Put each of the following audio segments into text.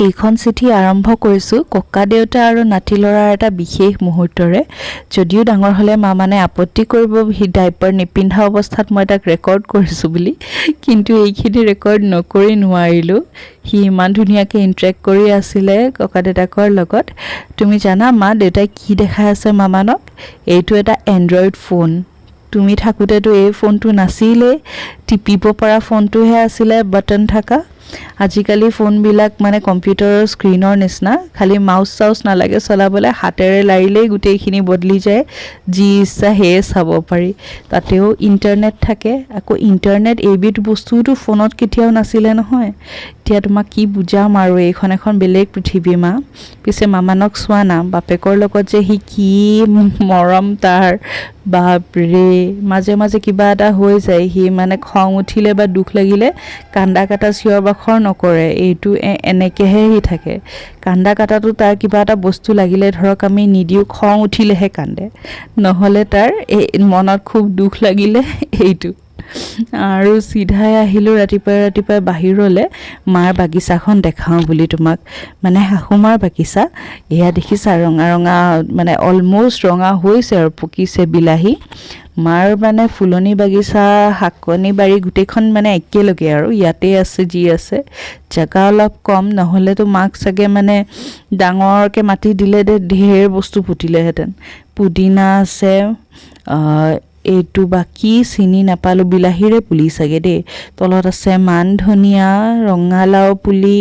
এইখন চিঠি আৰম্ভ কৰিছোঁ ককা দেউতা আৰু নাতি ল'ৰাৰ এটা বিশেষ মুহূৰ্তৰে। যদিও ডাঙৰ হ'লে মা মানে আপত্তি কৰিব সি ডাইপাৰ নিপিন্ধা অৱস্থাত মই তাক ৰেকৰ্ড কৰিছোঁ বুলি, কিন্তু এইখিনি ৰেকৰ্ড নকৰি নোৱাৰিলোঁ। সি ইমান ধুনীয়াকৈ ইণ্টাৰেক্ট কৰি আছিলে ককা দেউতাকৰ লগত। তুমি জানা মা দেউতাই কি দেখাই আছে মামানক? এইটো এটা এণ্ড্ৰইড ফোন। তুমি থাকোঁতেতো এই ফোনটো নাছিলেই, টিপিব পৰা ফোনটোহে আছিলে বাটন থকা। আজিকালি ফোনবিলাক মানে কম্পিউটাৰৰ স্ক্ৰীনৰ নিচিনা, খালি মাউচ চাউচ নালাগে চলাবলৈ, হাতেৰে লাৰিলেই গোটেইখিনি বদলি যায়, যি ইচ্ছা সেয়ে চাব পাৰি। তাতেও ইণ্টাৰনেট থাকে। আকৌ ইণ্টাৰনেট এইবিধ বস্তুটো ফোনত কেতিয়াও নাছিলে নহয়। এতিয়া তোমাক কি বুজাম আৰু, এইখন এখন বেলেগ পৃথিৱী মা। পিছে মামানক চোৱা না, বাপেকৰ লগত যে সি কি মৰম তাৰ, বাপৰে। মাজে মাজে কিবা এটা হৈ যায়, সি মানে খং উঠিলে বা দুখ লাগিলে কান্দা কাটা চিঞৰ বাখৰ নকৰে, এইটো এনেকৈহে সি থাকে। কান্দা কাটাটো তাৰ কিবা এটা বস্তু লাগিলে ধৰক আমি নিদিওঁ, খং উঠিলেহে কান্দে, নহ'লে তাৰ এই মনত খুব দুখ লাগিলে এইটো। আৰু চিধাই আহিলোঁ ৰাতিপুৱাই বাহিৰলৈ মাৰ বাগিচাখন দেখাওঁ বুলি তোমাক। মানে শাহুমাৰ বাগিচা এয়া দেখিছা, ৰঙা ৰঙা মানে অলম'ষ্ট ৰঙা হৈছে আৰু পকিছে বিলাহী। মাৰ মানে ফুলনি বাগিচা, শাকনি বাৰী গোটেইখন মানে একেলগে আৰু ইয়াতে আছে যি আছে। জেগা অলপ কম, নহ'লেতো মাক চাগে মানে ডাঙৰকৈ মাটি দিলে ঢেৰ বস্তু পুতিলেহেঁতেন। পুদিনা আছে, এইটো বাকী চিনি নাপালোঁ, বিলাহীৰে পুলি চাগে দেই। তলত আছে মান ধনিয়া, ৰঙালাও পুলি,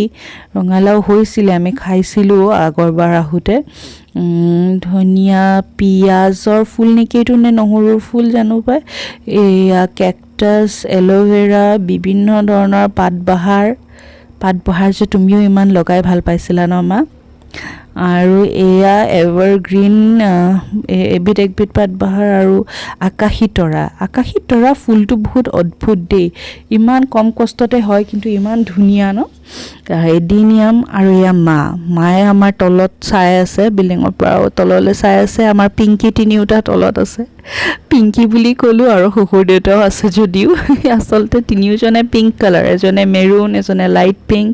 ৰঙালাও হৈছিলে আমি খাইছিলোঁ আগৰবাৰ আহোঁতে। ধনিয়া, পিঁয়াজৰ ফুল নেকি এইটো, নে নহৰুৰ ফুল জানো পায়। এয়া কেকটাছ, এল'ভেৰা, বিভিন্ন ধৰণৰ পাতবাহাৰ যে তুমিও ইমান লগাই ভাল পাইছিলা ন মা। আৰু এয়া এভাৰগ্ৰীণ, এবিধ পাতবাহাৰ। আৰু আকাশী তৰা ফুলটো বহুত অদ্ভুত দেই, ইমান কম কষ্টতে হয় কিন্তু ইমান ধুনীয়া ন। এডিনিয়াম। আৰু এয়া মায়ে আমাৰ তলত চাই আছে, বিল্ডিঙৰ পৰা তললৈ চাই আছে। আমাৰ পিংকি তিনিওটা তলত আছে। পিংকি বুলি ক'লোঁ আৰু শহুৰ দেউতাও আছে যদিও, আচলতে তিনিওজনে পিংক কালাৰ, এজনে মেৰুণ, এজনে লাইট পিংক,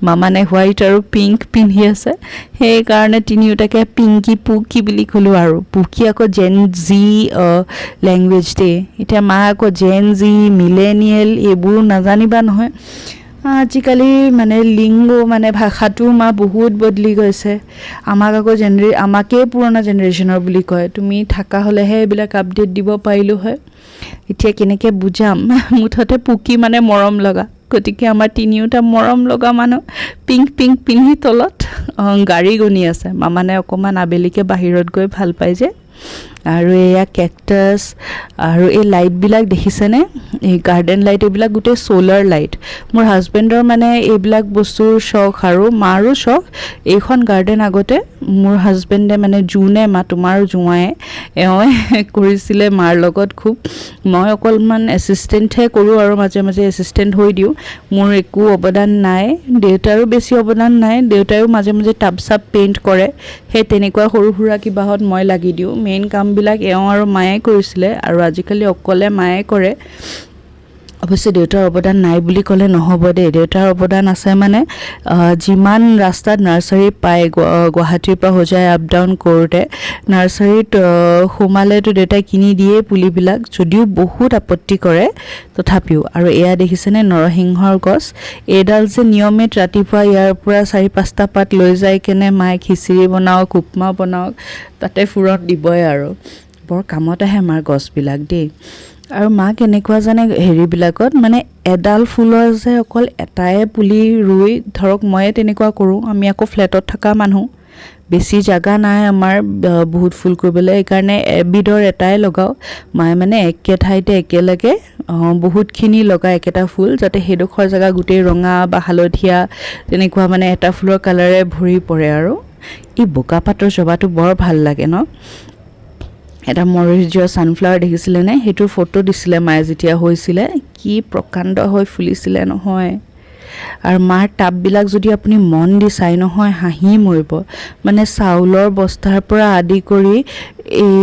মামানে হোৱাইট আৰু পিংক পিন্ধি আছে। সেইকাৰণে তিনিওটাকে পিংকি পুকি বুলি ক'লোঁ। আৰু পুকি আকৌ জেন জি লেংগুৱেজ দেই। এতিয়া মা আকৌ জেন জি, মিলেনিয়েল এইবোৰো নাজানিবা নহয়। আজিকালি মানে লিংগ মানে ভাষাটো মা বহুত বদলি গৈছে। আমাক আকৌ আমাকেই পুৰণা জেনেৰেশ্যনৰ বুলি কয়। তুমি থাকা হ'লেহে এইবিলাক আপডেট দিব পাৰিলোঁ হয়। এতিয়া কেনেকৈ বুজাম, মুঠতে পুকি মানে মৰম লগা, গতিকে আমাৰ তিনিওটা মৰম লগা মানুহ। পিংক পিন্ধি তলত গাড়ী গনি আছে। মামানে অকণমান আবেলিকৈ বাহিৰত গৈ ভাল পায় যে। আৰু এয়া কেকটাছ। আৰু এই লাইটবিলাক দেখিছেনে, এই গাৰ্ডেন লাইট, এইবিলাক গোটেই ছ'লাৰ লাইট। মোৰ হাজবেণ্ডৰ মানে এইবিলাক বস্তুৰ চখ আৰু মাৰো চখ। এইখন গাৰ্ডেন আগতে মোৰ হাজবেণ্ডে মানে জোনে মা তোমাৰ জোঁৱায়ে এওঁৱে কৰিছিলে মাৰ লগত খুব। মই অকণমান এছিষ্টেণ্টহে কৰোঁ আৰু মাজে মাজে এছিষ্টেণ্ট হৈ দিওঁ। মোৰ একো অৱদান নাই, দেউতাৰো বেছি অৱদান নাই। দেউতায়ো মাজে মাজে টাব চাব পেইণ্ট কৰে, সেই তেনেকুৱা সৰু সুৰা কিবাহত মই লাগি দিওঁ। মেইন কামবিলাক এওঁ আৰু মায়ে কৰিছিলে, আৰু আজিকালি অকলে মায়ে কৰে। অৱশ্যে দেউতাৰ অৱদান নাই বুলি ক'লে নহ'ব দেই, দেউতাৰ অৱদান আছে। মানে যিমান ৰাস্তাত নাৰ্চাৰী পায়, গুৱাহাটীৰ পৰা হোজাই আপ ডাউন কৰোঁতে নাৰ্চাৰীত সোমালেতো দেউতাই কিনি দিয়ে পুলিবিলাক, যদিও বহুত আপত্তি কৰে তথাপিও। আৰু এয়া দেখিছেনে নৰসিংহৰ গছ, এইডাল যে নিয়মিত ৰাতিপুৱা ইয়াৰ পৰা 4-5টা পাত লৈ যায় কেনে মায়ে খিচিৰি বনাওক, উপমা বনাওক, তাতে ফুৰত দিবই আৰু। বৰ কামত আহে মাৰ গছবিলাক দেই। আৰু মা কেনেকুৱা জানে, হেৰিবিলাকত মানে এডাল ফুলৰ যে অকল এটাই পুলি ৰুই, ধৰক ময়ে তেনেকুৱা কৰোঁ। আমি আকৌ ফ্লেটত থকা মানুহ, বেছি জেগা নাই আমাৰ বহুত ফুল কৰিবলৈ, সেইকাৰণে এবিধৰ এটাই লগাওঁ। মায়ে মানে একে ঠাইতে একেলগে বহুতখিনি লগায় একেটা ফুল, যাতে সেইডোখৰ জেগা গোটেই ৰঙা বা হালধীয়া তেনেকুৱা মানে এটা ফুলৰ কালাৰে ভৰি পৰে। আৰু এই বগা পাতৰ জবাটো বৰ ভাল লাগে ন। এটা মৰিযোৱা ছানফ্লাৱাৰ দেখিছিলেনে, সেইটোৰ ফটো দিছিলে মায়ে যেতিয়া হৈছিলে, কি প্ৰকাণ্ড হৈ ফুলিছিলে নহয়। আৰু মাৰ টাববিলাক যদি আপুনি মন দি চাই নহয়, হাঁহি মৰিব। মানে চাউলৰ বস্তাৰ পৰা আদি কৰি এই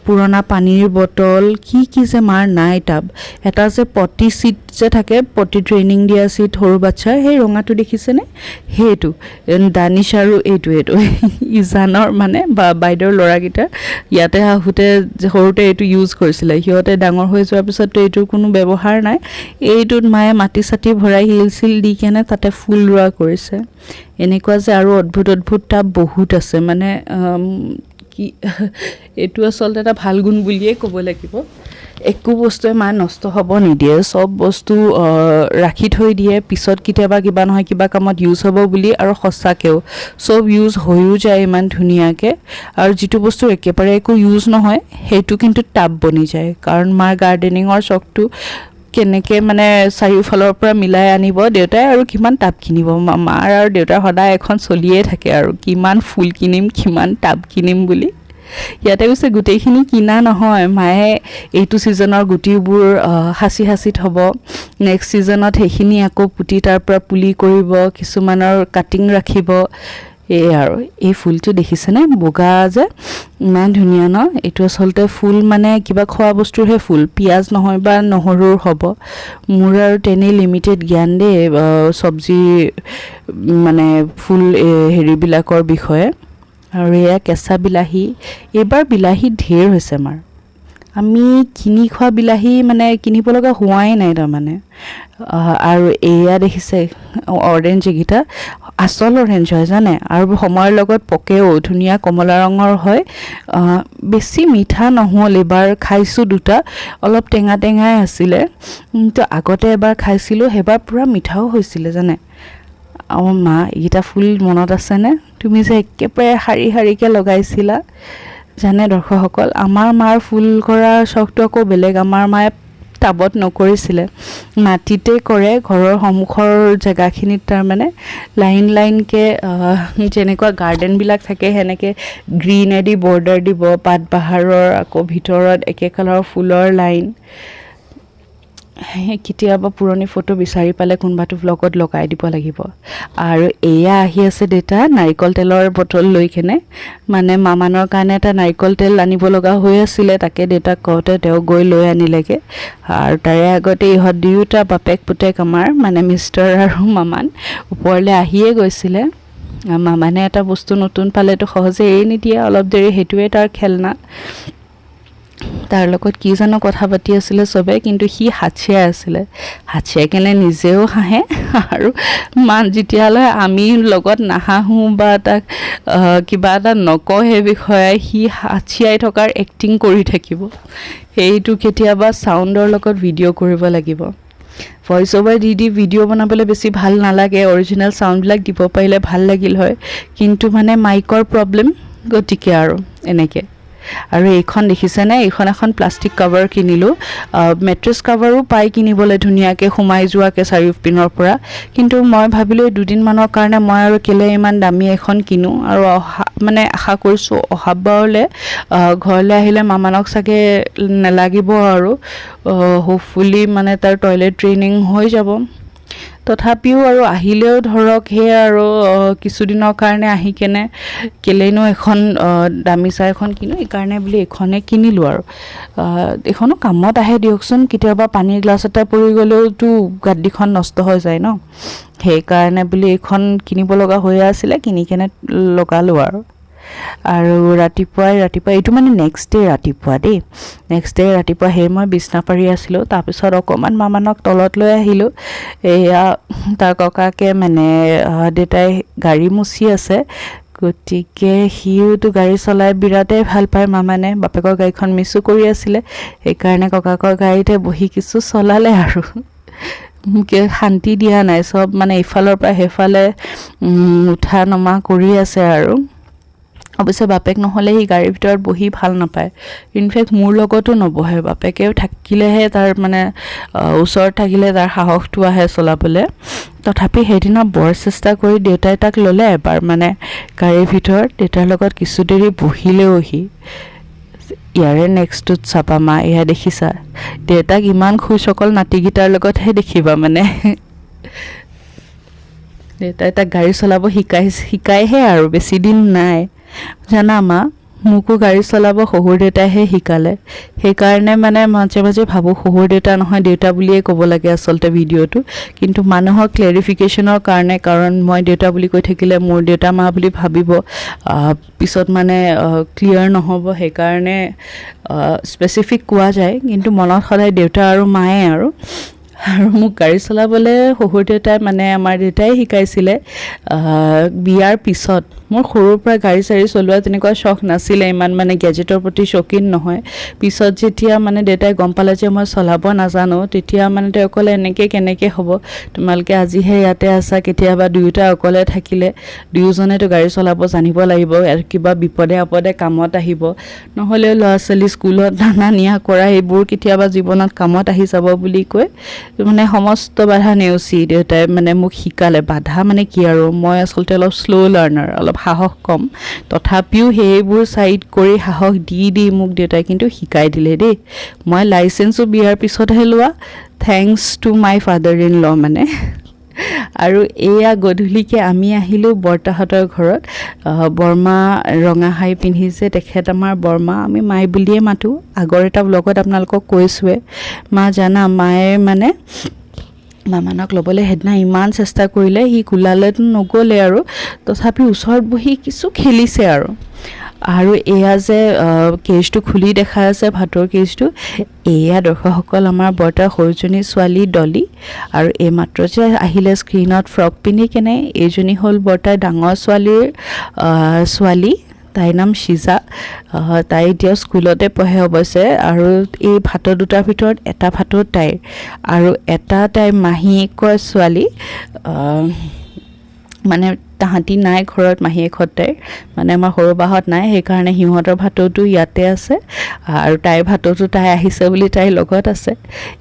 পুৰণা পানীৰ বটল কি যে মাৰ নাই টাব এটা যে পটি চিট যে থাকে পটি ট্ৰেইনিং দিয়া চিট সৰু বাচ্চাৰ সেই ৰঙাটো দেখিছেনে সেইটো দানিছ আৰু এইটো ইজানৰ মানে বাইদেউৰ ল'ৰাকেইটা ইয়াতে আহোঁতে সৰুতে এইটো ইউজ কৰিছিলে সিহঁতে ডাঙৰ হৈ যোৱাৰ পিছততো এইটোৰ কোনো ব্যৱহাৰ নাই এইটোত মায়ে মাটি চাটি ভৰাই হিল চিল দি কেনে তাতে ফুল ৰোৱা কৰিছে এনেকুৱা যে আৰু অদ্ভুত টাব বহুত আছে মানে কি এইটো আচলতে এটা ভাল গুণ বুলিয়ে ক'ব লাগিব একো বস্তুৱে মায়ে নষ্ট হ'ব নিদিয়ে চব বস্তু ৰাখি থৈ দিয়ে পিছত কেতিয়াবা কিবা নহয় কিবা কামত ইউজ হ'ব বুলি আৰু সঁচাকৈও চব ইউজ হৈও যায় ইমান ধুনীয়াকৈ আৰু যিটো বস্তু একেবাৰে একো ইউজ নহয় সেইটো কিন্তু টাব বনি যায় কাৰণ মাৰ গাৰ্ডেনিঙৰ চখটো কেনেকৈ মানে চাৰিওফালৰ পৰা মিলাই আনিব দেউতাই আৰু কিমান টাব কিনিব মাৰ আৰু দেউতাৰ সদায় এখন চলিয়ে থাকে আৰু কিমান ফুল কিনিম কিমান টাব কিনিম বুলি ইয়াতে কৈছে গোটেইখিনি কিনা নহয় মায়ে এইটো ছিজনৰ গুটিবোৰ সাঁচি থ'ব নেক্সট ছিজনত সেইখিনি আকৌ পুতি তাৰ পৰা পুলি কৰিব কিছুমানৰ কাটিং ৰাখিব এই আৰু এই ফুলটো দেখিছেনে বগা যে ইমান ধুনীয়া ন এইটো আচলতে ফুল মানে কিবা খোৱা বস্তুৰহে ফুল পিঁয়াজ নহয় বা নহৰুৰ হ'ব মোৰ আৰু তেনেই লিমিটেড জ্ঞান দেই চব্জি মানে ফুল হেৰিবিলাকৰ বিষয়ে আৰু এয়া কেঁচা বিলাহী এইবাৰ বিলাহী ঢেৰ হৈছে আমাৰ আমি কিনি খোৱা বিলাহী মানে কিনিব লগা হোৱাই নাই তাৰমানে আৰু এয়া দেখিছে অৰেঞ্জ এইকেইটা আচল অৰেঞ্জ হয় জানে আৰু সময়ৰ লগত পকেও ধুনীয়া কমলা ৰঙৰ হয় বেছি মিঠা নহ'ল এবাৰ খাইছোঁ দুটা অলপ টেঙাই আছিলে কিন্তু আগতে এবাৰ খাইছিলোঁ সেইবাৰ পূৰা মিঠাও হৈছিলে জানে মা এইকেইটা ফুল মনত আছেনে তুমি যে একেবাৰে শাৰীকৈ লগাইছিলা জানে দৰ্শকসকল আমাৰ মাৰ ফুল কৰাৰ চখটো আকৌ বেলেগ আমাৰ মায়ে টাবত নকৰিছিলে মাটিতে কৰে ঘৰৰ সন্মুখৰ জেগাখিনিত তাৰমানে লাইনকৈ যেনেকুৱা গাৰ্ডেনবিলাক থাকে সেনেকৈ গ্ৰীনেদি বৰ্ডাৰ দিব পাত বাহাৰৰ আকৌ ভিতৰত একে কালাৰৰ ফুলৰ লাইন কেতিয়াবা পুৰণি ফটো বিচাৰি পালে কোনোবাটো ব্লগত লগাই দিব লাগিব আৰু এয়া আহি আছে দেউতা নাৰিকল তেলৰ বটল লৈ কেনে মানে মামানৰ কাৰণে এটা নাৰিকল তেল আনিব লগা হৈ আছিলে তাকে দেউতাক কওঁতে তেওঁ গৈ লৈ আনিলেগৈ আৰু তাৰে আগতে ইহঁত দুয়োটা বাপেক পুতেক আমাৰ মানে মিষ্টাৰ আৰু মামান ওপৰলৈ আহিয়ে গৈছিলে মামানে এটা বস্তু নতুন পালেতো সহজে এৰি নিদিয়ে অলপ দেৰি সেইটোৱে তাৰ খেলনা তাৰ লগত কি জানো কথা পাতি আছিলে চবে কিন্তু সি হাঁচিয়াই আছিলে হাঁচিয়াই কেনে নিজেও হাঁহে আৰু যেতিয়ালৈ আমি লগত নাহাঁহোঁ বা তাক কিবা এটা নকওঁ সেই বিষয়ে সি হাঁচিয়াই থকাৰ এক্টিং কৰি থাকিব সেইটো কেতিয়াবা চাউণ্ডৰ লগত ভিডিঅ' কৰিব লাগিব ভইচ অভাৰ দি ভিডিঅ' বনাবলৈ বেছি ভাল নালাগে অৰিজিনেল চাউণ্ডবিলাক দিব পাৰিলে ভাল লাগিল হয় কিন্তু মানে মাইকৰ প্ৰব্লেম গতিকে আৰু এনেকৈ আৰু এইখন দেখিছেনে এইখন এখন প্লাষ্টিক কভাৰ কিনিলোঁ মেট্ৰেছ কভাৰো পাই কিনিবলৈ ধুনীয়াকৈ সোমাই যোৱাকৈ চাৰিওপিনৰ পৰা কিন্তু মই ভাবিলোঁ দুদিনমানৰ কাৰণে মই আৰু কেলৈ ইমান দামী এখন কিনো আৰু মানে আশা কৰিছোঁ অহাবাৰলৈ ঘৰলৈ আহিলে মামানক চাগে নালাগিব আৰু হোপফুলি মানে তাৰ টয়লেট ট্ৰেইনিং হৈ যাব তথাপিও আৰু আহিলেও ধৰক সেয়া আৰু কিছুদিনৰ কাৰণে আহি কেনে কেলেনো এখন দামী চাই এখন কিনো এইকাৰণে বুলি এইখনে কিনিলোঁ আৰু এইখনো কামত আহে দিয়কচোন কেতিয়াবা পানীৰ গ্লাছ এটা পৰি গ'লেওতো গাদীখন নষ্ট হৈ যায় ন সেইকাৰণে বুলি এইখন কিনিব লগা হৈ আছিলে কিনি কেনে লগালোঁ আৰু ৰাতিপুৱা এইটো মানে নেক্সট ডে ৰাতিপুৱা দেই নেক্সট ডে ৰাতিপুৱা সেই মই বিছনা পাৰি আছিলোঁ তাৰপিছত অকণমান মামানক তলত লৈ আহিলোঁ এয়া তাৰ ককাকে মানে দেউতাই গাড়ী মুচি আছে গতিকে সিওতো গাড়ী চলাই বিৰাটেই ভাল পায় মামানে বাপেকৰ গাড়ীখন মিছো কৰি আছিলে সেইকাৰণে ককাকৰ গাড়ীতে বহি কিছু চলালে আৰু মোকে শান্তি দিয়া নাই চব মানে ইফালৰ পৰা সেইফালে উঠা নমা কৰি আছে আৰু অৱশ্যে বাপেক নহ'লে সি গাড়ীৰ ভিতৰত বহি ভাল নাপায় ইনফেক্ট মোৰ লগতো নবহে বাপেকেও থাকিলেহে তাৰ মানে ওচৰত থাকিলে তাৰ সাহসটো আহে চলাবলৈ তথাপি সেইদিনা বৰ চেষ্টা কৰি দেউতাই তাক ল'লে এবাৰ মানে গাড়ীৰ ভিতৰত দেউতাৰ লগত কিছু দেৰি বহিলেও সি ইয়াৰে নেক্সটটোত চাবা মা এয়া দেখিছা দেউতাক ইমান খুচ অকল নাতিকেইটাৰ লগতহে দেখিবা মানে দেউতাই তাক গাড়ী চলাব শিকাইহে আৰু বেছি দিন নাই জানা মা মোকো গাড়ী চলাব শহুৰ দেউতাইহে শিকালে সেইকাৰণে মানে মাজে মাজে ভাবোঁ শহুৰ দেউতা নহয় দেউতা বুলিয়ে ক'ব লাগে আচলতে ভিডিঅ'টো কিন্তু মানুহৰ ক্লেৰিফিকেশ্যনৰ কাৰণে কাৰণ মই দেউতা বুলি কৈ থাকিলে মোৰ দেউতা মা বুলি ভাবিব পিছত মানে ক্লিয়াৰ নহ'ব সেইকাৰণে স্পেচিফিক কোৱা যায় কিন্তু মনত সদায় দেউতা আৰু মায়ে আৰু মোক গাড়ী চলাবলৈ শহুৰ দেউতাই মানে আমাৰ দেউতাই শিকাইছিলে বিয়াৰ পিছত মোৰ সৰুৰ পৰা গাড়ী চাড়ী চলোৱা তেনেকুৱা চখ নাছিলে ইমান মানে গেজেটৰ প্ৰতি চকীন নহয় পিছত যেতিয়া মানে দেউতাই গম পালে যে মই চলাব নাজানো তেতিয়া মানে তেওঁ অকলে এনেকৈ কেনেকৈ হ'ব তোমালোকে আজিহে ইয়াতে আছা কেতিয়াবা দুয়োটা অকলে থাকিলে দুয়োজনেতো গাড়ী চলাব জানিব লাগিব আৰু কিবা বিপদে আপদে কামত আহিব নহ'লেও ল'ৰা ছোৱালী স্কুলত নানা নিয়া কৰা এইবোৰ কেতিয়াবা জীৱনত কামত আহি যাব বুলি কৈ মানে সমস্ত বাধা নেওচি দেউতাই মানে মোক শিকালে বাধা মানে কি আৰু মই আচলতে অলপ শ্ল' লাৰ্ণাৰ অলপ সাহস কম তথাপিও সেইবোৰ চাইড কৰি সাহস দি মোক দেউতাই কিন্তু শিকাই দিলে দেই মই লাইচেন্সো বিয়াৰ পিছতহে লোৱা thanks to my father in law মানে আৰু এয়া গধূলিকৈ আমি আহিলোঁ বৰ্তাহঁতৰ ঘৰত বৰমা ৰঙা শাৰী পিন্ধিছে তেখেত আমাৰ বৰমা আমি মাই বুলিয়ে মাতোঁ আগৰ এটা ব্লগত আপোনালোকক কৈছোঁৱে মা জানা মায়ে মানে মামানক ল'বলৈ সেইদিনা ইমান চেষ্টা কৰিলে সি কোলালেতো নগ'লে আৰু তথাপি ওচৰত বহি কিছু খেলিছে আৰু এয়া যে কেজটো খুলি দেখাই আছে ভাতৰ কেজটো এয়া দৰ্শকসকল আমাৰ বৰ্তাৰ সৰুজনী ছোৱালী ডলি আৰু এইমাত্ৰ যে আহিলে স্ক্ৰীণত ফ্ৰক পিন্ধি কেনে এইজনী হ'ল বৰ্তাৰ ডাঙৰ ছোৱালী তাইৰ নাম সিজা তাই এতিয়া স্কুলতে পঢ়ে অৱশ্যে আৰু এই ভাতৰ দুটাৰ ভিতৰত এটা ভাতৰ তাইৰ আৰু এটা তাইৰ মাহীয়েকৰ ছোৱালী মানে তাহাঁতি নাই ঘৰত মাহীয়েকহঁত তাইৰ মানে আমাৰ সৰু বাহঁত নাই সেইকাৰণে সিহঁতৰ ভাতৌটো ইয়াতে আছে আৰু তাইৰ ভাতৌটো তাই আহিছে বুলি তাইৰ লগত আছে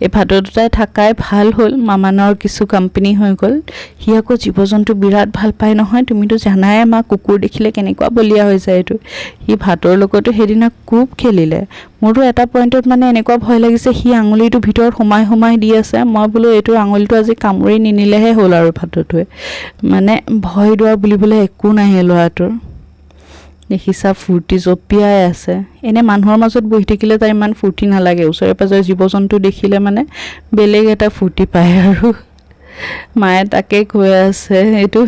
এই ভাতৌটো তাই থাকাই ভাল হ'ল মামানৰ কিছু কোম্পানী হৈ গ'ল সি আকৌ জীৱ জন্তু বিৰাট ভাল পায় নহয় তুমিতো জানাই মা কুকুৰ দেখিলে কেনেকুৱা বলিয়া হৈ যায় এইটো সি ভাতৰ লগতো সেইদিনা খুব খেলিলে মোৰতো এটা পইণ্টত মানে এনেকুৱা ভয় লাগিছে সি আঙুলিটো ভিতৰত সোমাই দি আছে মই বোলো এইটো আঙুলিটো আজি কামুৰি নিনিলেহে হ'ল আৰু ভাতৌটোৱে মানে ভয় দোৱাৰ বুলিবলৈ একো নাহে ল'ৰাটোৰ দেখিছা ফূৰ্তি জঁপিয়াই আছে এনে মানুহৰ মাজত বহি থাকিলে তাৰ ইমান ফূৰ্তি নালাগে ওচৰে পাজৰে জীৱ জন্তু দেখিলে মানে বেলেগ এটা ফূৰ্তি পায় আৰু মায়ে তাকে কৈ আছে এইটো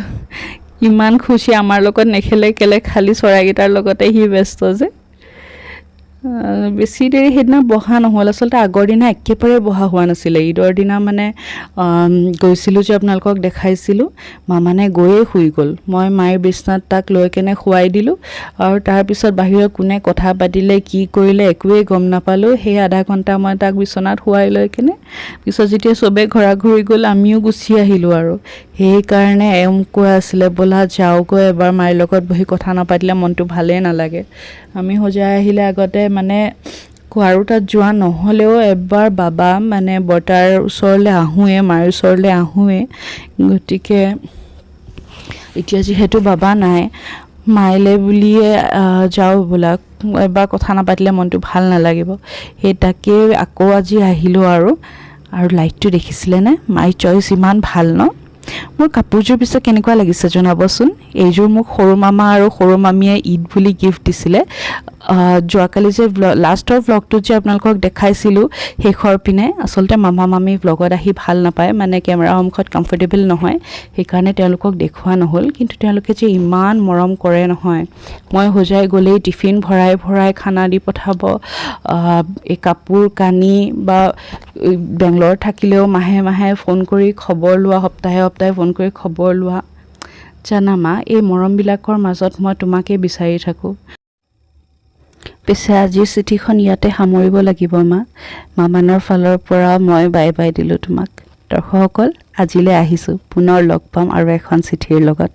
ইমান খুচি আমাৰ লগত নেখেলে কেলে খালী চৰাইকেইটাৰ লগতে সি ব্যস্ত যে বেছি দেৰি সেইদিনা বহা নহ'ল আচলতে আগৰ দিনা একেবাৰে বহা হোৱা নাছিলে ঈদৰ দিনা মানে গৈছিলোঁ যে আপোনালোকক দেখাইছিলোঁ মামানে গৈয়ে শুই গ'ল মই মায়েৰ বিচনাত তাক লৈ কেনে শুৱাই দিলোঁ আৰু তাৰপিছত বাহিৰত কোনে কথা পাতিলে কি কৰিলে একোৱেই গম নাপালোঁ সেই আধা ঘণ্টা মই তাক বিচনাত শুৱাই লৈ কেনে পিছত যেতিয়া চবেই ঘৰা ঘূৰি গ'ল আমিও গুচি আহিলোঁ আৰু সেইকাৰণে কৈ আছিলে ব'লা যাওঁগৈ এবাৰ মাৰ লগত বহি কথা নাপাতিলে মনটো ভালেই নালাগে আমি সজাই আহিলে আগতে মানে আৰু তাত যোৱা নহ'লেও এবাৰ বাবা মানে বৰ্তাৰ ওচৰলৈ আহোঁৱে মাৰ ওচৰলৈ আহোঁৱে গতিকে এতিয়া যিহেতু বাবা নাই মাইলে বুলিয়ে যাওঁ বোলা এবাৰ কথা নাপাতিলে মনটো ভাল নালাগিব সেই তাকে আকৌ আজি আহিলোঁ আৰু লাইটটো দেখিছিলেনে মাই চইচ ইমান ভাল ন মোৰ কাপোৰযোৰ পিছত কেনেকুৱা লাগিছে জনাবচোন এইযোৰ মোক সৰু মামা আৰু সৰু মামীয়ে ঈদ বুলি গিফ্ট দিছিলে যোৱাকালি যে লাষ্টৰ ভ্লগটোত যে আপোনালোকক দেখাইছিলোঁ শেষৰ পিনে আচলতে মামা মামী ভ্লগত আহি ভাল নাপায় মানে কেমেৰা সন্মুখত কমফৰ্টেবল নহয় সেইকাৰণে তেওঁলোকক দেখুওৱা নহ'ল কিন্তু তেওঁলোকে যে ইমান মৰম কৰে নহয় মই সজাই গ'লেই টিফিন ভৰাই খানা দি পঠাব এই কাপোৰ কানি বা বেংগলৰ থাকিলেও মাহে ফোন কৰি খবৰ লোৱা সপ্তাহে ফোন কৰি খবৰ লোৱা জানা মা এই মৰমবিলাকৰ মাজত মই তোমাকে বিচাৰি থাকোঁ পিছে আজিৰ চিঠিখন ইয়াতে সামৰিব লাগিব মা মামানৰ ফালৰ পৰা মই বাই দিলোঁ তোমাক দৰ্শকসকল আজিলৈ আহিছোঁ পুনৰ লগ পাম আৰু এখন চিঠিৰ লগত